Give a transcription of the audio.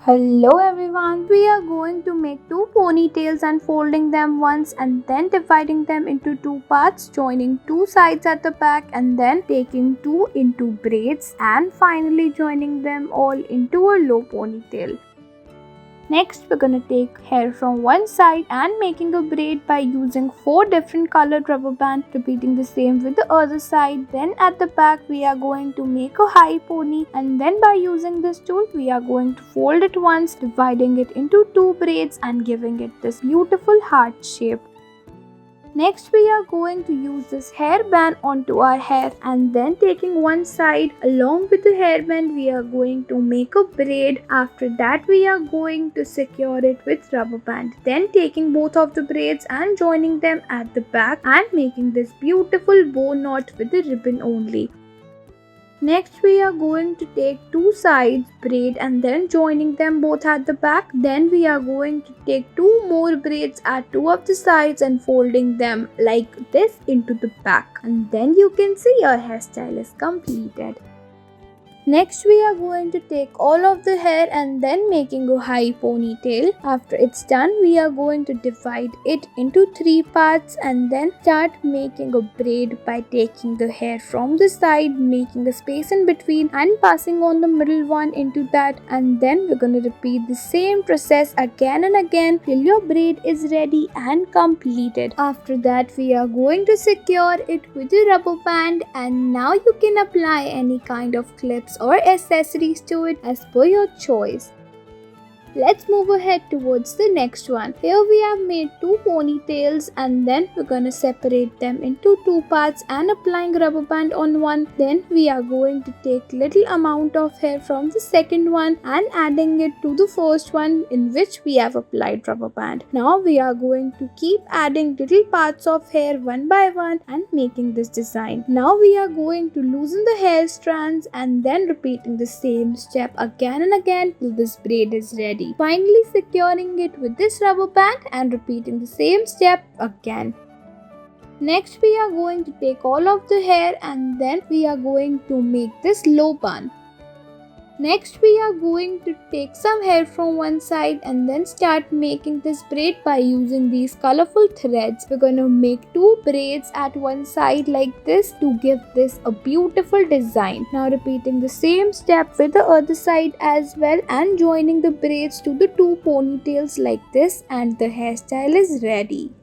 Hello everyone, we are going to make two ponytails and folding them once and then dividing them into two parts, joining two sides at the back and then taking two into braids and finally joining them all into a low ponytail. Next, we're gonna take hair from one side and making a braid by using 4 different colored rubber bands, repeating the same with the other side. Then at the back, we are going to make a high pony and then by using this tool, we are going to fold it once, dividing it into two braids and giving it this beautiful heart shape. Next, we are going to use this hairband onto our hair and then taking one side along with the hairband, we are going to make a braid. After that, we are going to secure it with rubber band. Then taking both of the braids and joining them at the back and making this beautiful bow knot with the ribbon only. Next, we are going to take two sides, braid and then joining them both at the back. Then we are going to take two more braids at two of the sides and folding them like this into the back. And then you can see your hairstyle is completed. Next, we are going to take all of the hair and then making a high ponytail. After it's done, we are going to divide it into three parts and then start making a braid by taking the hair from the side, making a space in between and passing on the middle one into that. And then we're going to repeat the same process again and again till your braid is ready and completed. After that, we are going to secure it with a rubber band and now you can apply any kind of clips or accessories to it as per your choice. Let's move ahead towards the next one. Here we have made two ponytails and then we're gonna separate them into two parts and applying rubber band on one. Then we are going to take little amount of hair from the second one and adding it to the first one in which we have applied rubber band. Now we are going to keep adding little parts of hair one by one and making this design. Now we are going to loosen the hair strands and then repeating the same step again and again till this braid is ready. Finally securing it with this rubber band and repeating the same step again. Next, we are going to take all of the hair and then we are going to make this low bun. Next, we are going to take some hair from one side and then start making this braid by using these colorful threads. We're going to make two braids at one side like this to give this a beautiful design. Now repeating the same step with the other side as well and joining the braids to the two ponytails like this and the hairstyle is ready.